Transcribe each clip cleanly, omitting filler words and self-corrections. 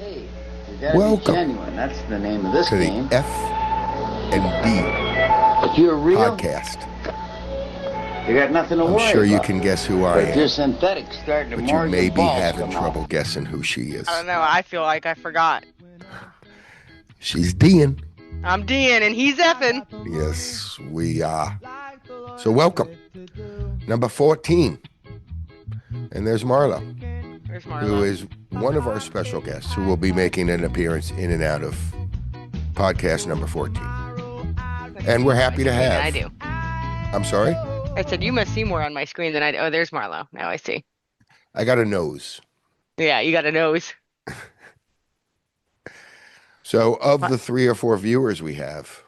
Hey, you gotta be Welcome genuine. That's the name of this to the game. FND If you're real, podcast. you got nothing to I'm worry sure you about. can guess who I But if you're am, synthetic, starting but you tomorrow, your may be balls having come off. trouble guessing who she I is. don't know. I feel like I forgot. She's Dean. I'm Dean and he's effing. Yes, we are. So welcome. Number 14. And there's Marlo, Where's who Marlo? is one of our special guests who will be making an appearance in and out of podcast number 14. And we're happy to Than have. I do. I'm sorry? I said you must see more on my screen than I do. Oh, there's Marlo. Now I see. I got a nose. Yeah, you got a nose. So of What? the 3 or 4 viewers we have,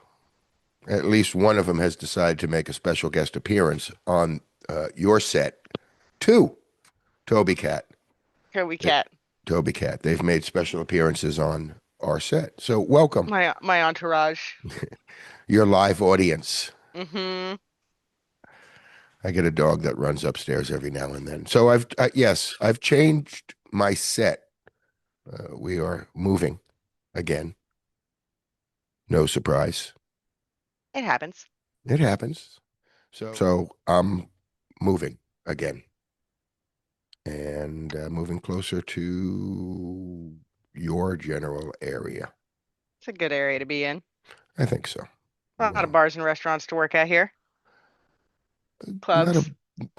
at least one of them has decided to make a special guest appearance on your set. 2, Toby Cat. Toby Cat. Toby Cat. They've made special appearances on our set. So welcome, My entourage. your live audience. Mm-hmm. I get a dog that runs upstairs every now and then. So I've changed my set. We are moving again. No surprise. It happens. It happens. So I'm moving again. And moving closer to your general area. It's a good area to be in. I think so. A lot of bars and restaurants to work at here. Not Clubs.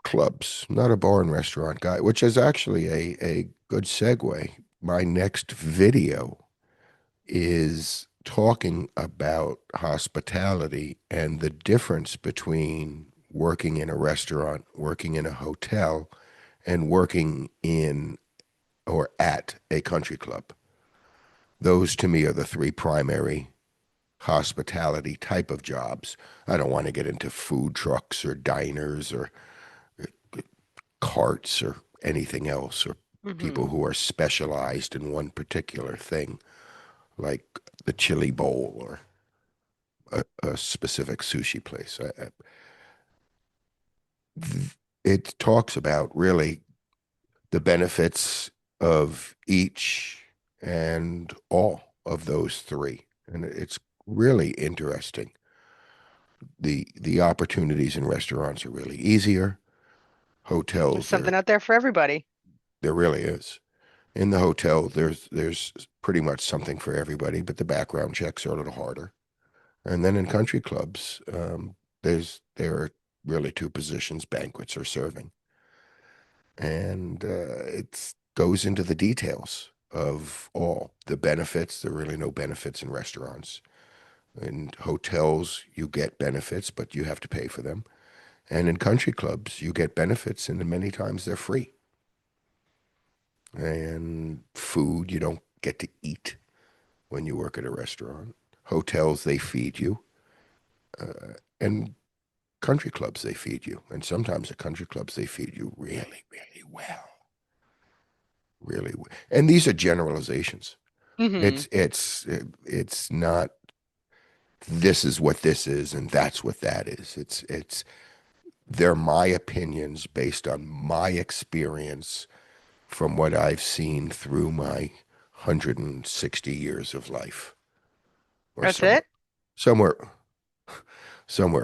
clubs, not a bar and restaurant guy, which is actually a good segue. My next video is talking about hospitality and the difference between working in a restaurant, working in a hotel, and working in or at a country club. Those to me are the 3 primary hospitality type of jobs. I don't want to get into food trucks or diners or carts or anything else, or people who are specialized in one particular thing, like the chili bowl or a specific sushi place. It talks about really the benefits of each and all of those 3. And it's really interesting. The opportunities in restaurants are really easier. There's Hotels, something out there for everybody. there really is. In the hotel, there's pretty much something for everybody, but the background checks are a little harder. And then in country clubs, there are really 2 positions: banquets or serving. And it goes into the details of all the benefits. There are really no benefits in restaurants. In hotels, you get benefits, but you have to pay for them. And in country clubs, you get benefits, and many times they're free. And food, you don't get to eat when you work at a restaurant. Hotels, they feed you. And country clubs, they feed you. And sometimes at country clubs, they feed you really, really well. Really well. And these are generalizations. Mm-hmm. It's not, this is what this is and that's what that is. They're my opinions based on my experience from what I've seen through my 160 years of life. Or That's it? somewhere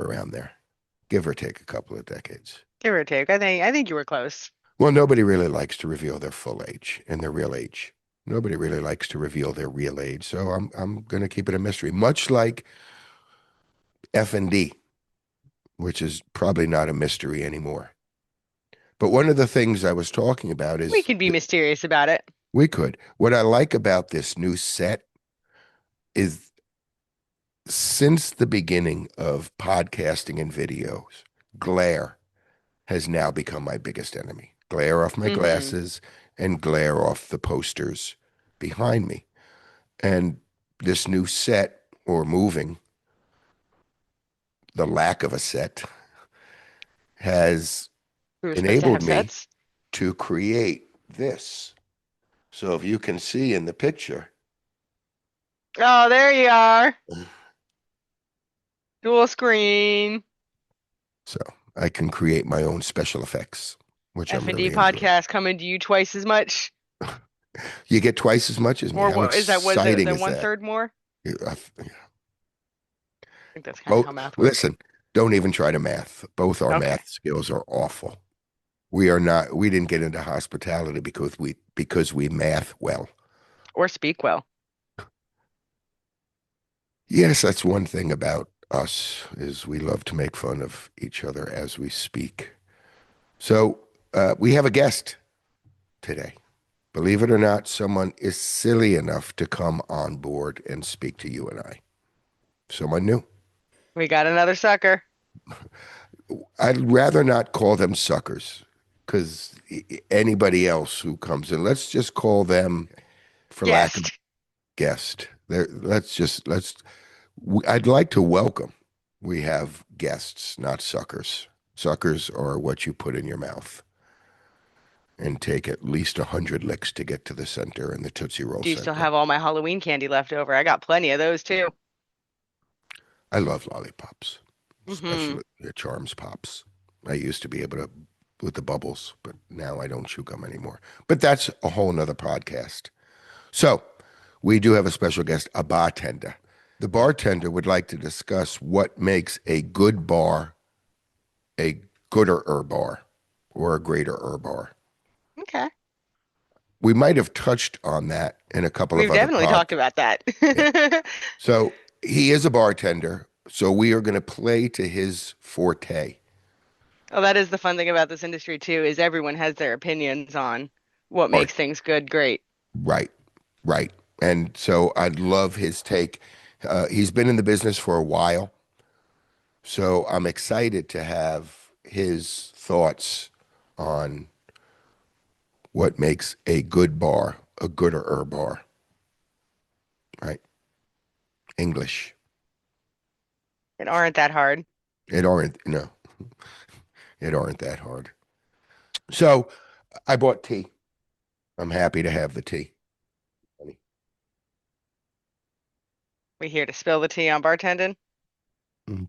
around there, give or take a couple of decades. Give or take. I think you were close. Well, nobody really likes to reveal their full age and their real age. Nobody really likes to reveal their real age, so I'm going to keep it a mystery, much like FND, which is probably not a mystery anymore. But one of the things I was talking about is We can be mysterious about it. we could. What I like about this new set is since the beginning of podcasting and videos, glare has now become my biggest enemy. Glare off my glasses and glare off the posters behind me. And this new set, or moving, the lack of a set, has We were supposed to enabled have me sets. to create this. So if you can see in the picture, Oh, there you are. Dual screen. so I can create my own special effects, which I'm FND really enjoying. podcast coming to you twice as much. You get twice as much as me. Or How what is that? Was it exciting the is one that? third more? Yeah, I think that's kind of Both, how math works. listen, don't even try to math. Both our Okay. math skills are awful. We didn't get into hospitality because we math well. Or speak well. Yes, that's one thing about us is we love to make fun of each other as we speak. So we have a guest today. Believe it or not, someone is silly enough to come on board and speak to you and I. Someone new. We got another sucker. I'd rather not call them suckers because anybody else who comes in, let's just call them, for lack of Guest. guest. I'd like to welcome. We have guests, not suckers. Suckers are what you put in your mouth and take at least 100 licks to get to the center and the Tootsie Roll Do you still center. have all my Halloween candy left over? I got plenty of those too. I love lollipops, Hmm. especially the Charms Pops. I used to be able to with the bubbles, but now I don't chew gum anymore. But that's a whole nother podcast. So we do have a special guest, a bartender. The bartender would like to discuss what makes a good bar a gooder bar or a greater bar. Okay. We might have touched on that in a couple of We've other definitely talked podcasts. about that. Yeah. So he is a bartender. So we are going to play to his forte. Well, that is the fun thing about this industry too, is everyone has their opinions on what Art. makes things good, great. Right, right. And so I'd love his take. He's been in the business for a while. So I'm excited to have his thoughts on what makes a good bar a gooder bar, right? English. It aren't that hard. It aren't, no, it aren't that hard. So I bought tea. I'm happy to have the tea. Honey. We here to spill the tea on bartending. Mm.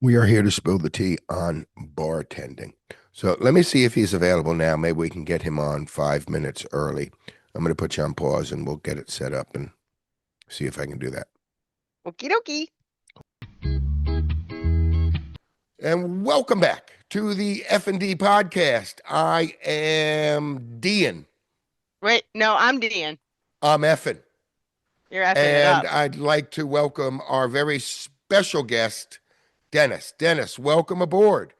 We are here to spill the tea on bartending. So let me see if he's available now. Maybe we can get him on 5 minutes early. I'm going to put you on pause and we'll get it set up and see if I can do that. Okie dokie. And welcome back to the FND podcast. I am Dean. Wait, no, I'm Dean. I'm effing. You're effing it And up. I'd like to welcome our very special guest, Dennis. Dennis, welcome aboard.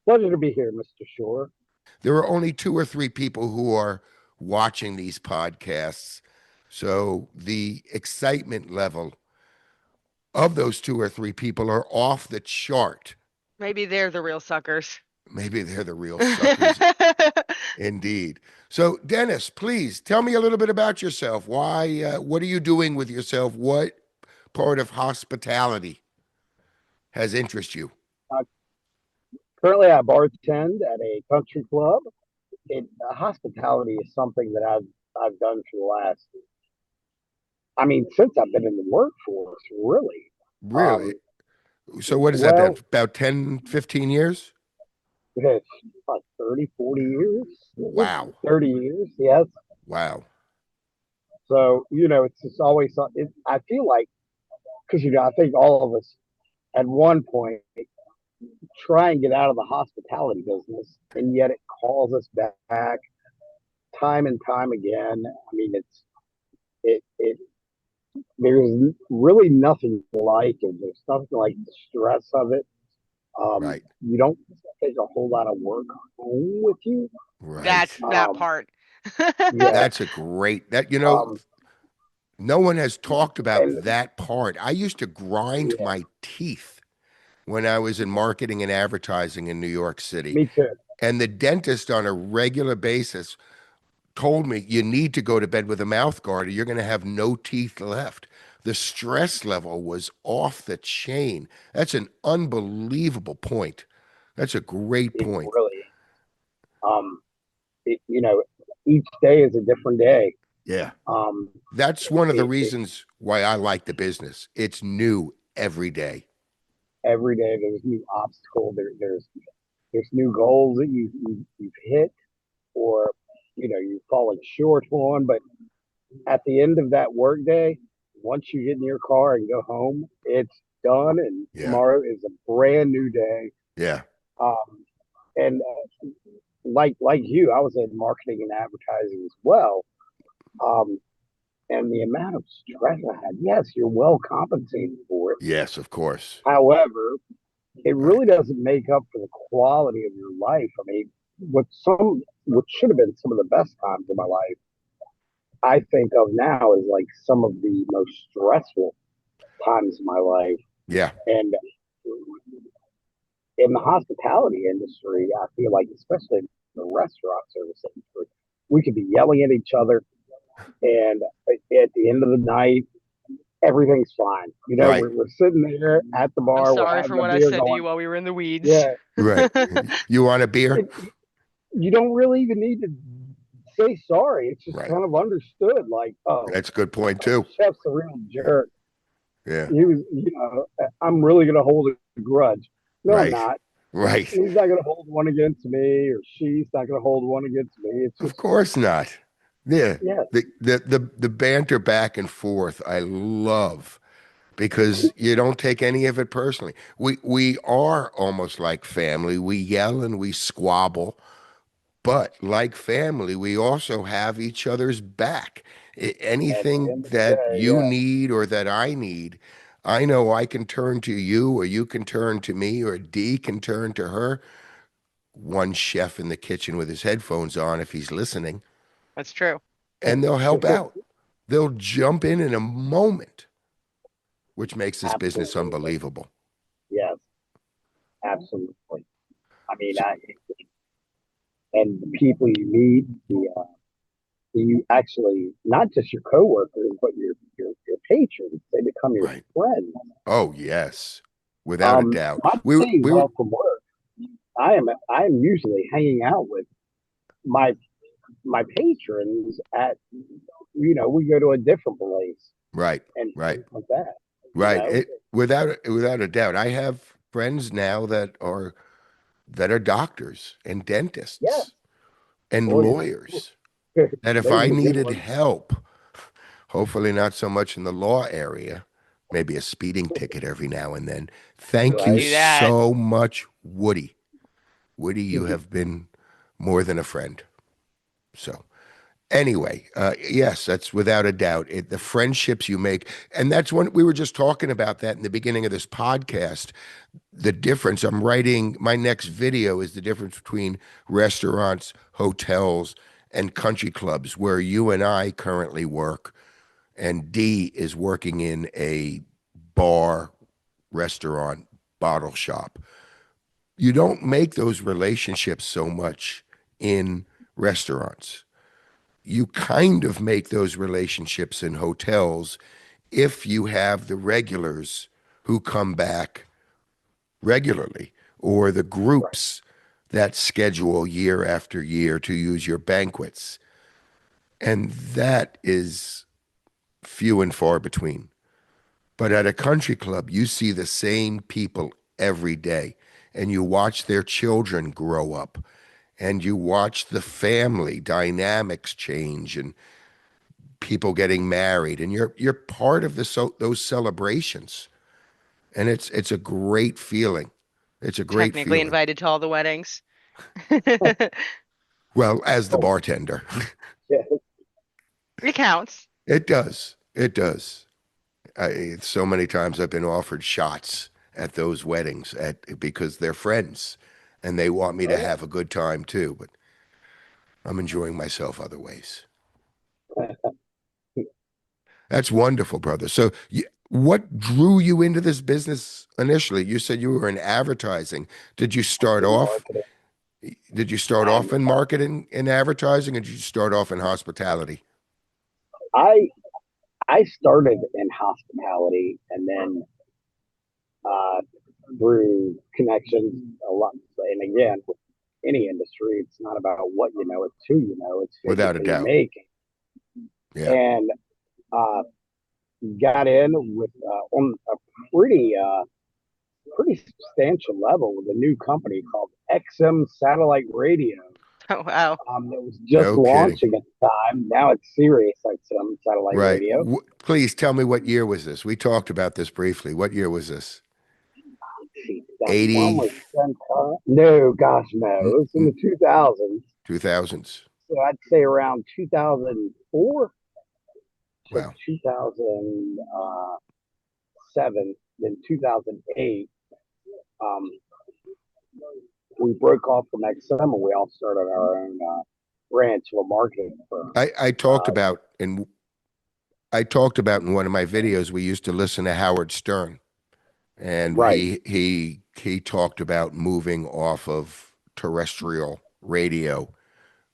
Pleasure to be here, Mr. Shore. There are only 2 or 3 people who are watching these podcasts. So the excitement level of those 2 or 3 people are off the chart. Maybe they're the real suckers. Maybe they're the real suckers. Indeed. So, Dennis, please tell me a little bit about yourself. Why, what are you doing with yourself? What part of hospitality has interested you? Uh, Currently, I bartend at a country club. Hospitality is something that I've done for the last. I mean, since I've been in the workforce, really. Really? Um, So, what is that? well, About 10, 15 years? it's like 30, 40 years. Wow. 30 years, yes. Wow. So, it's just always, I feel like, because, I think all of us at one point try and get out of the hospitality business, and yet it calls us back time and time again. I mean, it there's really nothing like it. There's nothing like the stress of it. Right. You don't take a whole lot of work home with you. Right. That's that Um, part. yeah. That's a great, Um, no one has talked about and that part. I used to grind yeah, my teeth when I was in marketing and advertising in New York City. me too. And the dentist on a regular basis told me, you need to go to bed with a mouth guard or you're going to have no teeth left. The stress level was off the chain. That's an unbelievable point. That's a great It point. really, um, each day is a different day. Yeah. Um, That's one of the it, reasons why I like the business. It's new every day. every day there's new obstacle. There's new goals that you've hit, or you're falling short on, but at the end of that work day, once you get in your car and go home, it's done, and Yeah. tomorrow is a brand new day. Yeah. And like you, I was in marketing and advertising as well. Um, and the amount of stress I had, yes, you're well compensated for it. Yes, of course. However, it Right. really doesn't make up for the quality of your life. I mean, what should have been some of the best times of my life, I think of now as like some of the most stressful times of my life. Yeah. And in the hospitality industry, I feel like, especially in the restaurant service industry, we could be yelling at each other, and at the end of the night, everything's fine. Right. We're sitting there at the I'm bar, we're sorry for having a what I beer said to you going. while we were in the weeds. Yeah, Right. You want a beer? you don't really even need to say sorry. It's just Right. kind of understood. Like, oh, That's a good point too. chef's a real jerk. Yeah. He was, I'm really gonna hold a grudge. No, Right. I'm not. Right. He's not gonna hold one against me, or she's not gonna hold one against me. It's Of just, course not. Yeah. yeah, The banter back and forth I love because you don't take any of it personally. We are almost like family. We yell and we squabble, but like family, we also have each other's back. at the Anything end of the that day, you yeah, need or that I need, I know I can turn to you or you can turn to me or D can turn to her. One chef in the kitchen with his headphones on if he's listening, That's true. and they'll help out. They'll jump in a moment, which makes this business absolutely, unbelievable. yes, absolutely. I mean, So, and the people you meet, you actually, not just your coworkers, but your patrons, they become your right. friends. Oh, yes. Without a doubt. My days off from work, I am usually hanging out with my my patrons at, we go to a different place right, and right, things like that. right. Without a doubt. I have friends now that are doctors and Yeah. dentists and Oh yeah. lawyers that if Those I are the good needed ones. help, hopefully not so much in the law area, maybe a speeding ticket every now and then. We Thank can you Right. do that. so much, Woody. Woody, you have been more than a friend. So anyway, yes, that's without a doubt. The friendships you make, and that's when we were just talking about that in the beginning of this podcast. The difference, I'm writing, my next video is the difference between restaurants, hotels, and country clubs, where you and I currently work, and D is working in a bar, restaurant, bottle shop. You don't make those relationships so much in restaurants. You kind of make those relationships in hotels if you have the regulars who come back regularly or the Right. groups that schedule year after year to use your banquets. And that is few and far between. But at a country club, you see the same people every day and you watch their children grow up and you watch the family dynamics change and people getting married and you're part of those celebrations. And it's a great feeling. It's a great Technically feeling. invited to all the weddings. Well, as the Oh, bartender, yeah. It counts. it does. It does. So many times I've been offered shots at those weddings because they're friends and they want me to Oh, have a good time too, but I'm enjoying myself other ways. yeah. That's wonderful, brother. So, what drew you into this business initially? You said you were in advertising. Did you start In off? marketing. Did you start And off in marketing and advertising, or did you start off in hospitality? I I started in hospitality, and then uh, through connections a lot. And again, with any industry, it's not about what you know; it's who you know. It's who Without a you doubt. make. Yeah. And uh, got in with on a pretty substantial level with a new company called XM Satellite Radio. Oh, wow. It was just No kidding. launching at the time. Now it's Sirius XM satellite Right. radio. Please tell me, what year was this? We talked about this briefly. What year was this? Let's see, 2001 80, was no, gosh, no. It was in the 2000s. 2000s. So I'd say around 2004 to Wow. 2007, then 2008. Um, we broke off from XM and we all started our own branch of a marketing firm. I talked about in one of my videos, we used to listen to Howard Stern, and Right. he talked about moving off of terrestrial radio,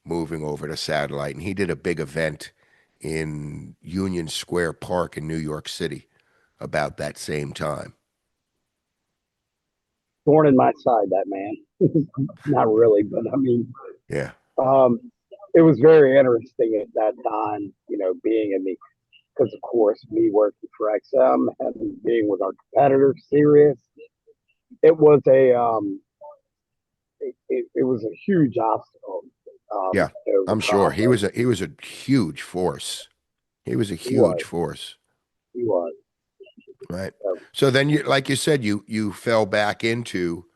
moving over to satellite, and he did a big event in Union Square Park in New York City about that same time. Thorn in my side, that man. Not really, but I mean, Yeah. it was very interesting at that time, being in the, because of course, me working for XM and being with our competitor, Sirius, it was it was a huge obstacle. Yeah, to I'm sure overcome. he was a huge force. He was a He huge was. force, He was. right? So, So then you, like you said, you fell back into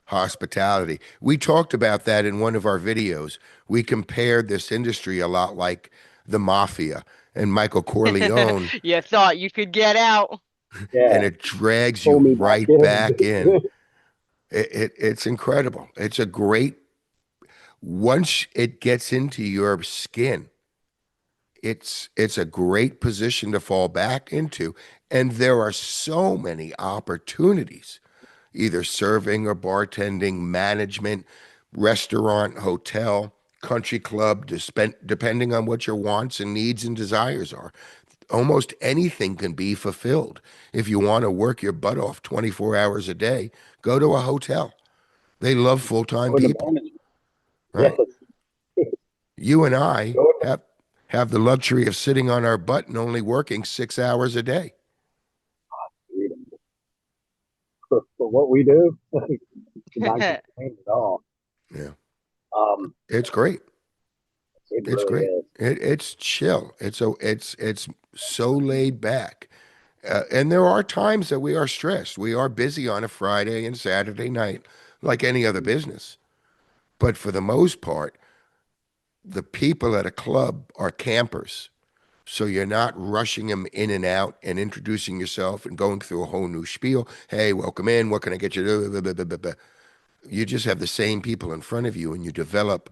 hospitality. We talked about that in one of our videos. We compared this industry a lot like the mafia and Michael Corleone, You thought you could get out. yeah, and it drags you pull me back right in. back in. It's incredible. It's a great, once it gets into your skin, it's a great position to fall back into. And there are so many opportunities, either serving or bartending, management, restaurant, hotel, country club, depending on what your wants and needs and desires are. Almost anything can be fulfilled. If you want to work your butt off 24 hours a day, go to a hotel. They love full-time Go into people, management. right? Yes. You and I Go into have the luxury of sitting on our butt and only working 6 hours a day. freedom. For what we do, it's not complain at all. Yeah, Um, it's great. it It's really great. is. It's chill. It's so laid back. And there are times that we are stressed. We are busy on a Friday and Saturday night, like any other business. But for the most part, the people at a club are campers. So you're not rushing them in and out and introducing yourself and going through a whole new spiel. Hey, welcome in. What can I get you to do? You just have the same people in front of you, and you develop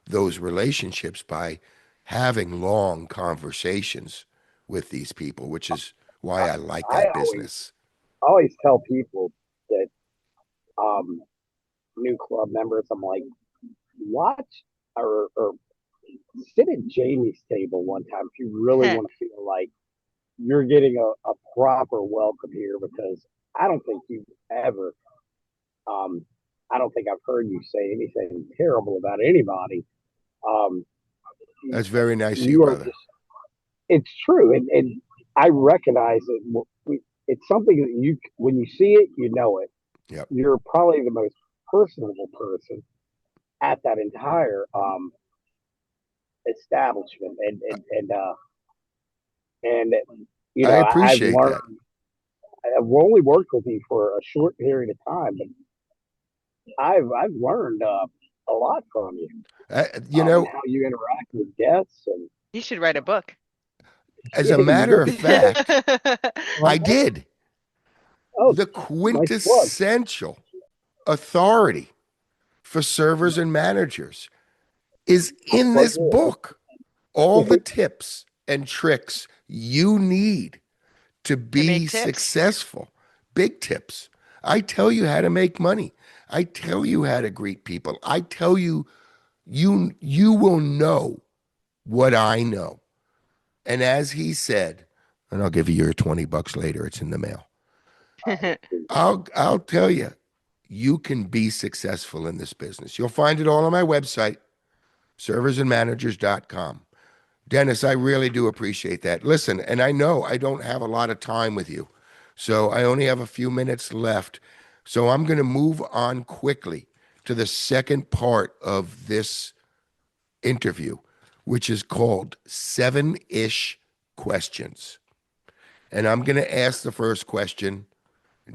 those relationships by having long conversations with these people, which is why I like I that always business. always tell people that um, new club members, I'm like, watch or sit at Jamie's table one time if you really want to feel like you're getting a proper welcome here, because I don't think you've ever, um, I don't think I've heard you say anything terrible about anybody. Um, That's very nice of you, you are brother. just, it's true. And I recognize it. It's something that when you see it, you know it. Yep. You're probably the most personable person at that entire establishment, and I I've appreciate learned. that. I've only worked with you for a short period of time, but I've learned a lot from you. You And know, how you interact with guests, and You should write a book. as a you matter of really fact, I well, did. oh, The nice plug. quintessential authority for servers and managers is in Plug this book. All the it. tips and tricks you need to To be make tips. successful. Big tips. I tell you how to make money. I tell you how to greet people. I tell you, you will know what I know. And as he said, and I'll give you your $20 later, it's in the mail. I'll tell you, you can be successful in this business. You'll find it all on my website, serversandmanagers.com. Dennis, I really do appreciate that. Listen, and I know I don't have a lot of time with you, so I only have a few minutes left. So I'm going to move on quickly to the second part of this interview, which is called 7-ish questions. And I'm going to ask the first question.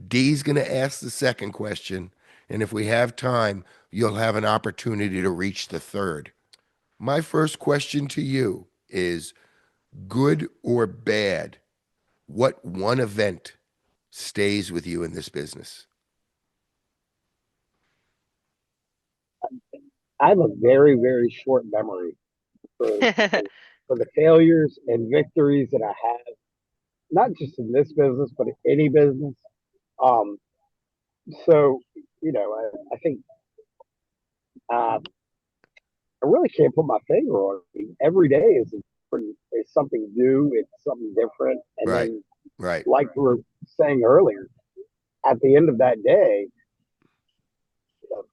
D's going to ask the second question. And if we have time, you'll have an opportunity to reach the third. My first question to you is, good or bad, what one event stays with you in this business? I have a very, very short memory for, for the failures and victories that I have, not just in this business, but in any business. Um, so, I think uh, I really can't put my finger on it. Every day is something new, it's something different. And Right, then, right. like we were saying earlier, at the end of that day,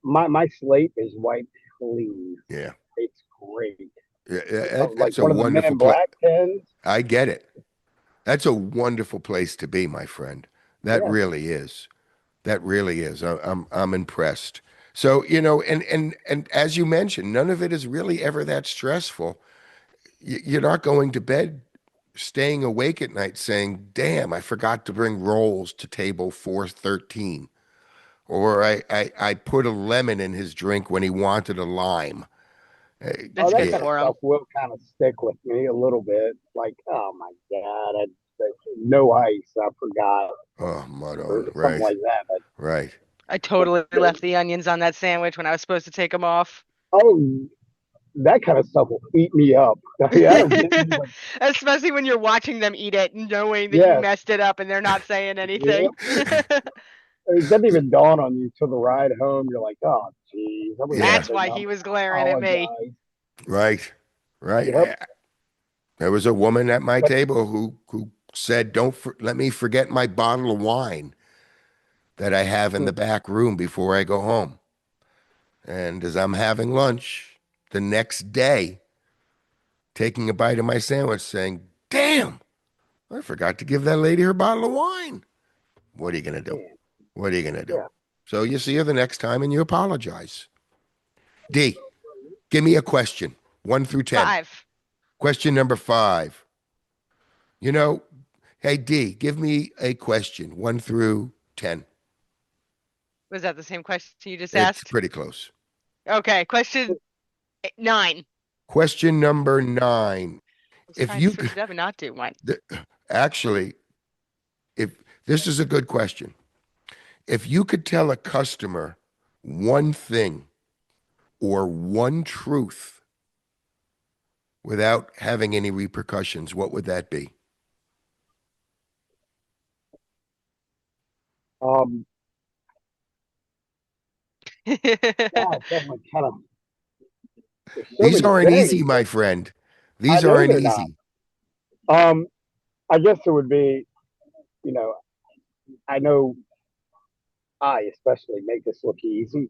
my slate is wiped clean. Yeah. It's great. Like That's a one of the Men wonderful in place. Black pens. I get it. That's a wonderful place to be, my friend. That Yeah. really is. That really is. I'm impressed. So, and as you mentioned, none of it is really ever that stressful. You're not going to bed staying awake at night saying, damn, I forgot to bring rolls to table 413. Or I put a lemon in his drink when he wanted a lime. That's That good kind of for them. stuff will kind of stick with me a little bit. Like, oh my God, no ice. I forgot, Oh, or Madon. something Right, like that. But right. I totally left the onions on that sandwich when I was supposed to take them off. oh, that kind of stuff will eat me up. I mean, I don't get you, but Especially when you're watching them eat it, knowing that you yes, messed it up and they're not saying yep. anything. It doesn't even dawn on you till the ride home. You're like, oh, geez, I wish Yeah, That's I'd been why up he was and glaring at me. apologize. right, right. Yep. There was a woman at my But table who said, "Don't let me forget my bottle of wine that I have in the back room before I go home." And as I'm having lunch the next day, taking a bite of my sandwich, saying, "Damn, I forgot to give that lady her bottle of wine." What are you gonna do? man, What are you gonna do? yeah. So you see her the next time and you apologize. D, give me a question, 1 through 10. 5. Question number 5. You know, hey D, give me a question, 1 through 10. Was that the same question you just It's asked? pretty close. Okay, question 9. Question number 9. I was If trying to you switch it up and not do one. actually, if this is a good question, if you could tell a customer one thing or one truth without having any repercussions, what would that be? Um, God, that one kind of. There's so These many aren't things. easy, my friend. I These know aren't they're not. easy. I guess it would be, you know, I know I especially make this look easy.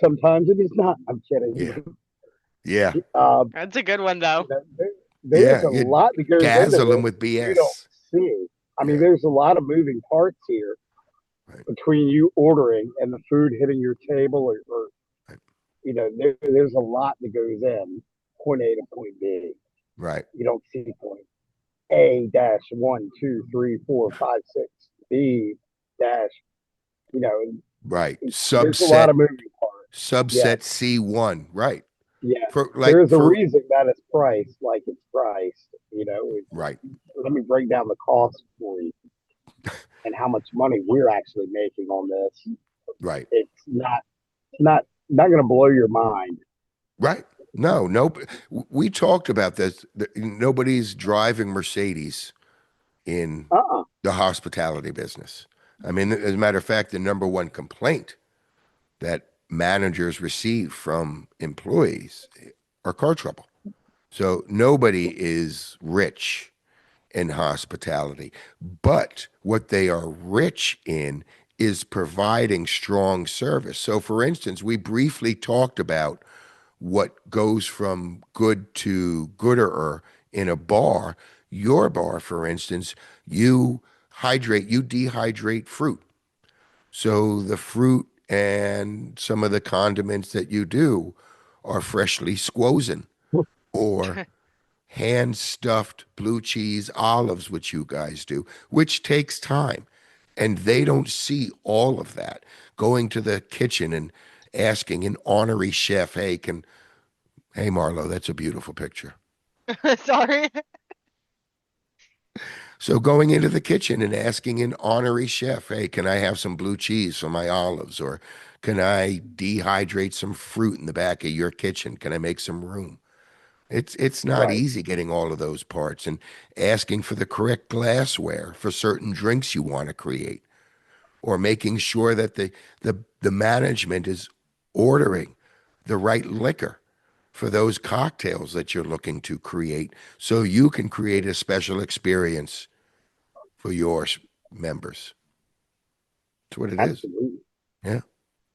Sometimes it is not. I'm Yeah, kidding. yeah, That's a good one, though. There's yeah. a You lot that goes into dazzle them this with you don't BS. see. I mean, Yeah, there's a lot of moving parts here right, between you ordering and the food hitting your table, or right, there's a lot that goes in point A to point B. right, You don't see point A dash 1, 2, 3, 4, 5, 6 B dash. You know, right. there's a lot Subset, of moving parts. Yes, subset C1. Right. yes. For like There is a for reason that it's priced like it's priced. right, Let me break down the cost for you and how much money we're actually making on this. right, It's not going to blow your mind. right. No, no. We talked about this. Nobody's driving Mercedes in Uh-uh. the hospitality business. I mean, as a matter of fact, the number one complaint that managers receive from employees are car trouble. So nobody is rich in hospitality, but what they are rich in is providing strong service. So, for instance, we briefly talked about what goes from good to gooder in a bar. Your bar, for instance, you you dehydrate fruit. So the fruit and some of the condiments that you do are freshly squozen. or hand stuffed blue cheese olives, which you guys do, which takes time. And they don't see all of that. Going to the kitchen and asking an honorary chef, hey, Marlo, that's a beautiful picture. Sorry. So going into the kitchen and asking an honorary chef, hey, can I have some blue cheese for my olives? Or can I dehydrate some fruit in the back of your kitchen? Can I make some room? It's not Right. easy getting all of those parts, and asking for the correct glassware for certain drinks you want to create, or making sure that the management is ordering the right liquor for those cocktails that you're looking to create so you can create a special experience for your members. That's what it is. Absolutely. Yeah.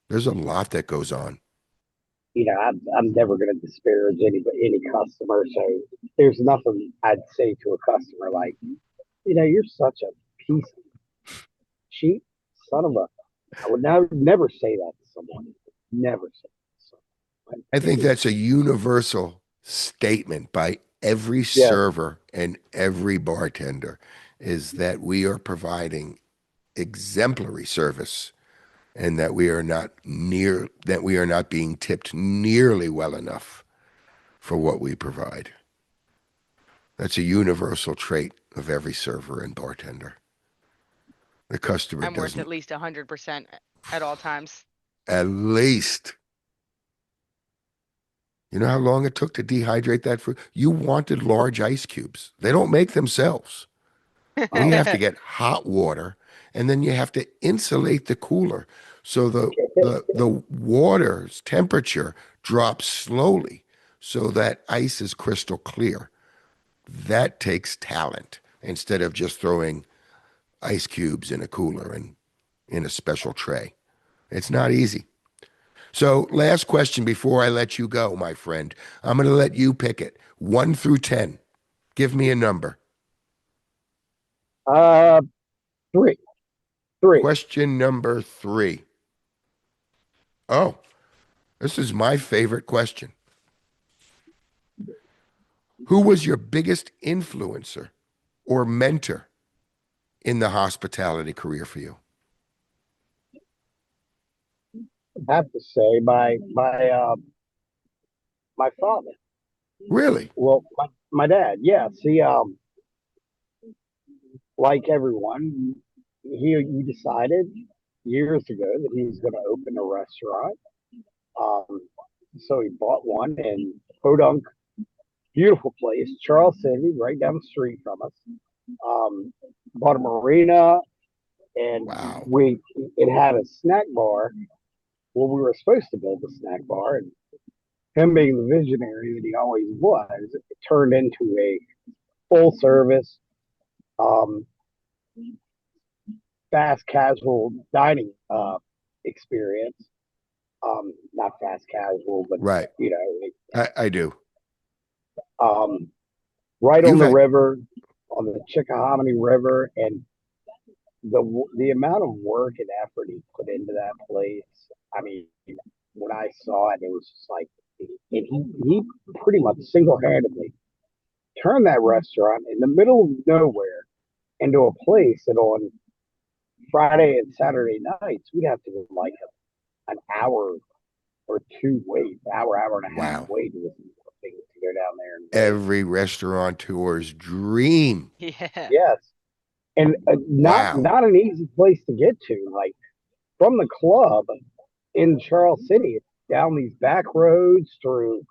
There's a lot that goes on. I'm never going to disparage any customer. So there's nothing I'd say to a customer like, you're such a piece of cheap son of a. I would never say that to someone. Never say that to someone. I think that's a universal statement by every Yes, server and every bartender, is that we are providing exemplary service, and that we are not being tipped nearly well enough for what we provide. That's a universal trait of every server and bartender. The customer I'm worth doesn't, at least 100% at all times. at least. You know how long it took to dehydrate that fruit? You wanted large ice cubes. They don't make themselves. Then you have to get hot water, and then you have to insulate the cooler so the water's temperature drops slowly so that ice is crystal clear. That takes talent, instead of just throwing ice cubes in a cooler and in a special tray. It's not easy. So, last question before I let you go, my friend. I'm going to let you pick it. 1 through 10. Give me a number. three, three. Question number 3. Oh, this is my favorite question. Who was your biggest influencer or mentor in the hospitality career for you? I have to say my father. Really? Well, my dad. Yes, he like everyone, he decided years ago that he was going to open a restaurant. Um, so he bought one in Podunk, beautiful place, Charles City, right down the street from us. Um, Bought a marina, and Wow. it had a snack bar. Well, we were supposed to build a snack bar, and him being the visionary that he always was, it turned into a full service, um, fast casual dining experience. Not fast casual, but Right. you know, I do. um, right on You've the had, river, on the Chickahominy River, and the amount of work and effort he put into that place. I mean, when I saw it, it was just like, and he pretty much single handedly turned that restaurant in the middle of nowhere into a place that on Friday and Saturday nights we'd have to go like an hour or two wait, hour and a half wow. wait to go down there and wait. Every restaurateur's dream. Yeah. Yes, and Wow. not an easy place to get to. Like from the club in Charles City, down these back roads through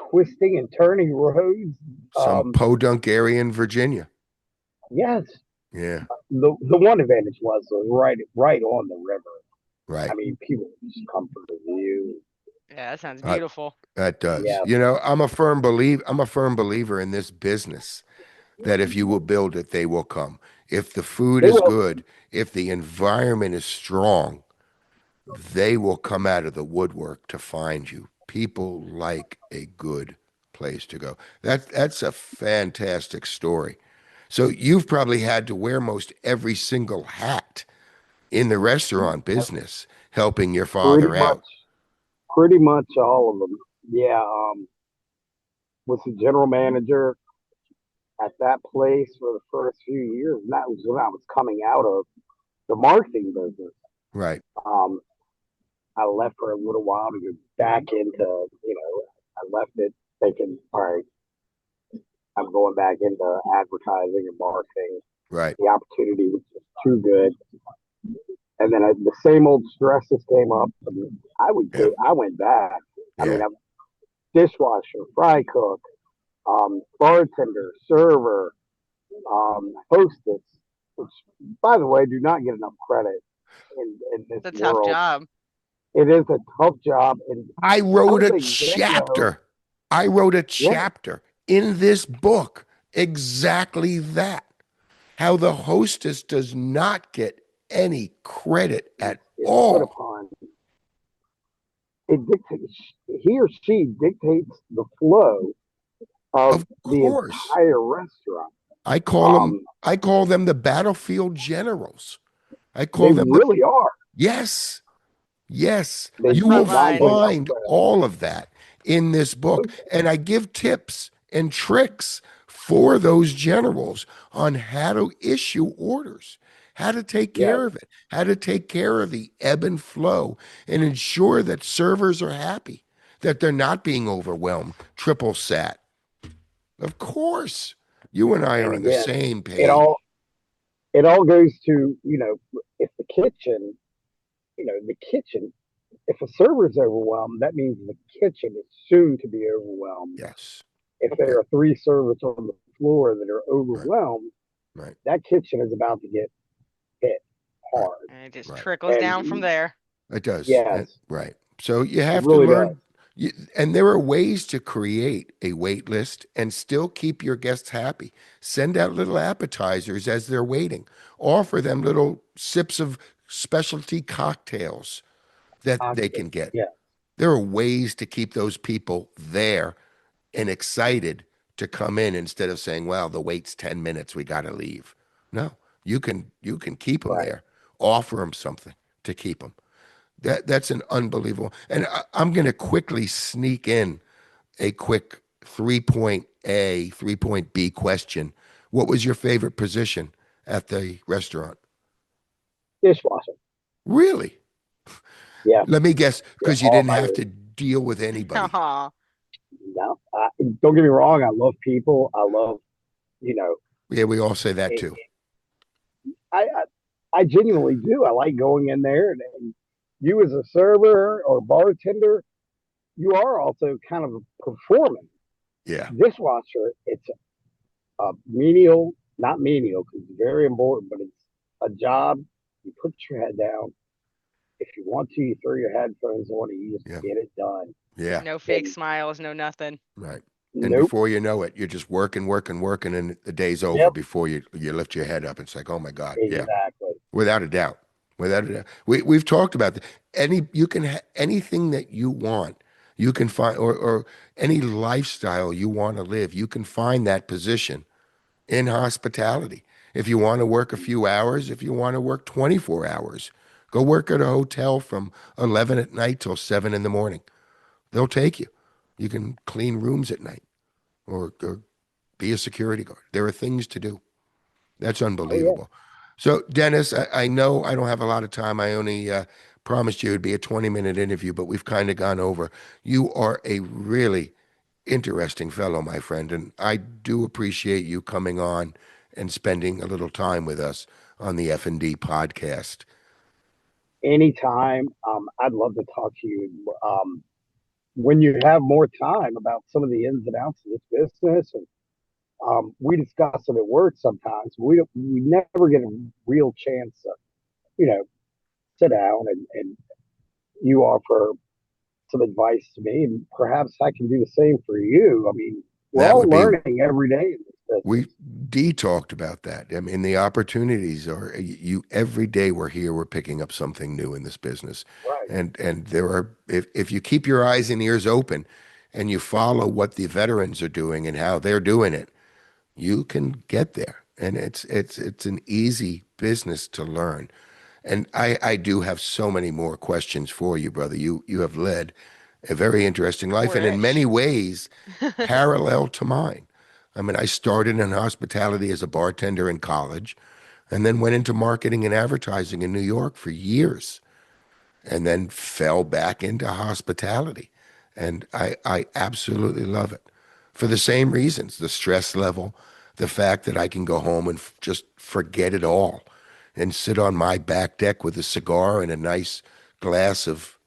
twisting and turning roads. Some podunk area in Virginia. Yes, Yeah. the one advantage was right on the river. Right. I mean, people just come for the view. Yeah, that sounds Uh, beautiful. that does. Yeah, You know, I'm a firm believer in this business, that if you will build it, they will come. If the food they is will. good, if the environment is strong, they will come out of the woodwork to find you. People like a good place to go. That's a fantastic story. So you've probably had to wear most every single hat in the restaurant business, helping your Pretty father much, out. pretty much all of them. Yeah. was the general manager at that place for the first few years, and that was when I was coming out of the marketing business. Right. I left for a little while to go back into, I left it thinking, all right, I'm going back into advertising and marketing. Right. The opportunity was just too good. And then the same old stresses came up. And I went back. I mean, I'm dishwasher, fry cook, bartender, server, hostess, which, by the way, do not get enough credit in this It's a world. tough job. It is a tough job. And I wrote a chapter. I wrote a chapter in this book, exactly that. How the hostess does not get any credit at all. It dictates, he or she dictates the flow of the entire restaurant. I call them the battlefield generals. I call them really are. Yes. Yes. They you will find all of that in this book. And I give tips and tricks for those generals on how to issue orders, how to take care of it, how to take care of the ebb and flow and ensure that servers are happy, that they're not being overwhelmed, triple sat. Of course, you and I are on the same page. It all goes to, if the kitchen, if a server's overwhelmed, that means the kitchen is soon to be overwhelmed. Yes. If there are 3 servers on the floor that are overwhelmed, that kitchen is about to get hit hard. And it just trickles down from there. It does. Yes. Right. So you have to learn. And there are ways to create a wait list and still keep your guests happy. Send out little appetizers as they're waiting. Offer them little sips of specialty cocktails that they can get. Yeah. There are ways to keep those people there and excited to come in instead of saying, well, the wait's 10 minutes, we got to leave. No, you can keep them there. Offer them something to keep them. That's an unbelievable. And I'm going to quickly sneak in a quick 3-point A, 3-point B question. What was your favorite position at the restaurant? Dishwasher. Really? Yeah. Let me guess, because you didn't have to deal with anybody. No, don't get me wrong. I love people. I love, Yeah, we all say that too. I genuinely do. I like going in there and you as a server or bartender, you are also kind of performing. Yeah. Dishwasher, it's menial, not menial, because it's very important, but it's a job. You put your head down. If you want to, you throw your headphones on and you just get it done. Yeah. No fake smiles, no nothing. Right. And before you know it, you're just working, and the day's over before you lift your head up. It's like, oh my God. Exactly. Yeah. Without a doubt. We've talked about that. You can anything that you want, you can find, or any lifestyle you want to live, you can find that position in hospitality. If you want to work a few hours, if you want to work 24 hours, go work at a hotel from 11 at night till 7 in the morning. They'll take you. You can clean rooms at night or be a security guard. There are things to do. That's unbelievable. Oh, yeah. So, Dennis, I know I don't have a lot of time. I only promised you it'd be a 20-minute interview, but we've kind of gone over. You are a really interesting fellow, my friend, and I do appreciate you coming on and spending a little time with us on the FND podcast. Anytime. I'd love to talk to you when you have more time about some of the ins and outs of this business. And we discuss it at work sometimes. We never get a real chance to, sit down and you offer some advice to me, and perhaps I can do the same for you. I mean, we're all learning every day. Dee talked about that. I mean, the opportunities are every day we're here, we're picking up something new in this business. Right. And there are, if you keep your eyes and ears open and you follow what the veterans are doing and how they're doing it, you can get there. And it's an easy business to learn. And I do have so many more questions for you, brother. You have led a very interesting life, and in many ways parallel to mine. I mean, I started in hospitality as a bartender in college and then went into marketing and advertising in New York for years and then fell back into hospitality. And I absolutely love it for the same reasons, the stress level, the fact that I can go home and just forget it all and sit on my back deck with a cigar and a nice glass of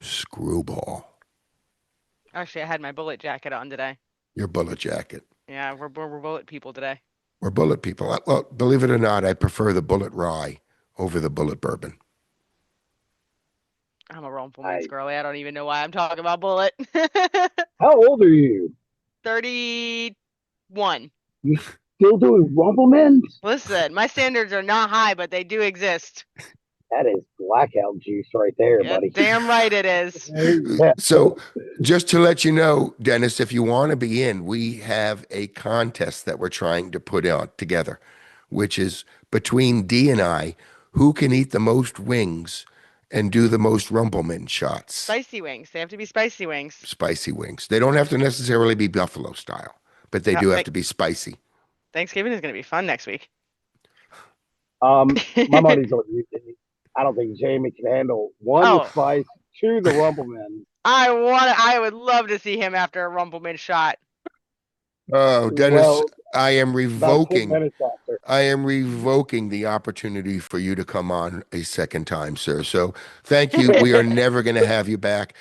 Screwball. Actually, I had my bullet jacket on today. Your bullet jacket. Yeah, we're bullet people today. We're bullet people. Well, believe it or not, I prefer the bullet rye over the bullet bourbon. I'm a Rumpleman's girly. I don't even know why I'm talking about bullet. How old are you? 31. You still doing Rumplemans? Listen, my standards are not high, but they do exist. That is blackout juice right there, Yeah, buddy. damn right it is. Yeah. So just to let you know, Dennis, if you want to be in, we have a contest that we're trying to put out together, which is between D and I, who can eat the most wings and do the most Rumpleman shots. Spicy wings. They have to be spicy wings. Spicy wings. They don't have to necessarily be buffalo style, but they do have to be spicy. Thanksgiving is going to be fun next week. My money's on you, Dave. I don't think Jamie can handle one with spice, two the Rumpleman. I would love to see him after a Rumpleman shot. Oh, Dennis, Well, I am revoking. 10 minutes after. I am revoking the opportunity for you to come on a second time, sir. So thank you. We are never going to have you back.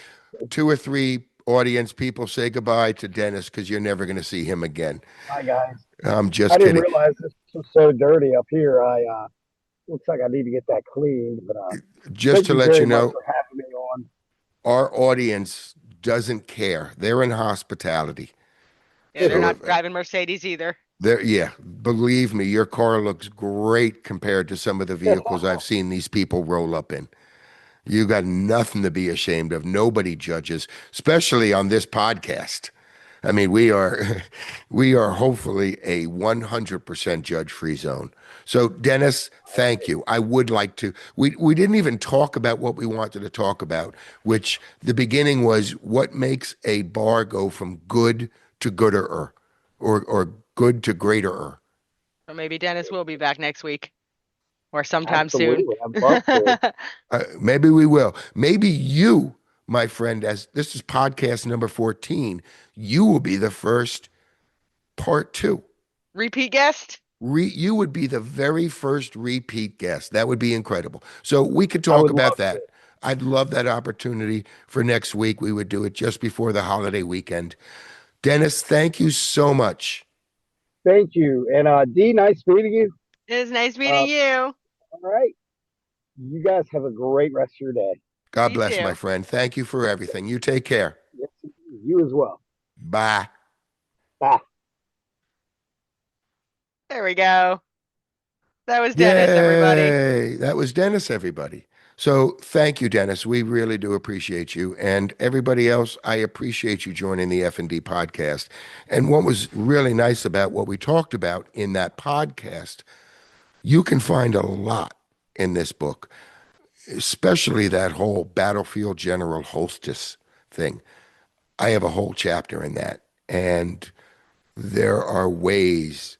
2 or 3 audience people, say goodbye to Dennis because you're never going to see him again. Hi, guys. I'm just I kidding. didn't realize this was so dirty up here. Looks like I need to get that cleaned. But just to let you know, for having me on. Our audience doesn't care. They're in hospitality. Yeah, they're not driving Mercedes either. Believe me, your car looks great compared to some of the vehicles I've seen these people roll up in. You got nothing to be ashamed of. Nobody judges, especially on this podcast. I mean, we are hopefully a 100% judge-free zone. So, Dennis, thank you. I would like to. We didn't even talk about what we wanted to talk about, which the beginning was what makes a bar go from good to gooder, or good to greater. Or maybe Dennis will be back next week, or sometime Absolutely. soon. I'd love to. Maybe we will. Maybe you, my friend, as this is podcast number 14, you will be the first part 2. Repeat guest? You would be the very first repeat guest. That would be incredible. So we could talk about that. I'd love that opportunity for next week. We would do it just before the holiday weekend. Dennis, thank you so much. Thank you. And Dee, nice meeting you. It was nice meeting you. All right. You guys have a great rest of your day. God bless, my friend. Thank you for everything. You take care. Yes, you as well. Bye. Bye. There we go. That was Dennis, everybody. That was Dennis, everybody. So thank you, Dennis. We really do appreciate you. And everybody else, I appreciate you joining the FND podcast. And what was really nice about what we talked about in that podcast, you can find a lot in this book, especially that whole battlefield general hostess thing. I have a whole chapter in that. And there are ways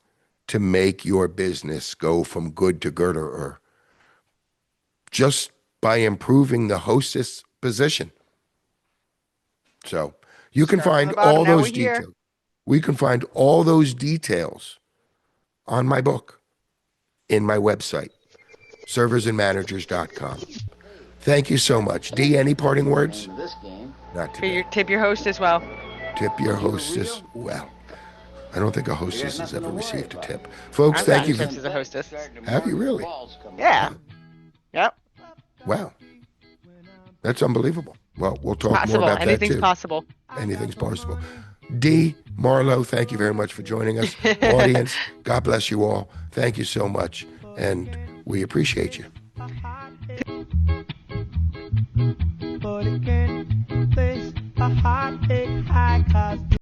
to make your business go from good to gooder, just by improving the hostess position. So you can find all those details. We can find all those details on my book, in my website, serversandmanagers.com. Thank you so much. Dee, any parting words? Not today. Tip your host as well. Tip your hostess well. I don't think a hostess has ever received a tip. Folks, thank you. Tips as a hostess. Have you really? Yeah. Yep. Wow. That's unbelievable. Well, we'll talk Possible. more about Anything's that too. possible. Anything's possible. Dee, Marlo, thank you very much for joining us. Audience, God bless you all. Thank you so much. And we appreciate you. But it can't place a heartache high cost.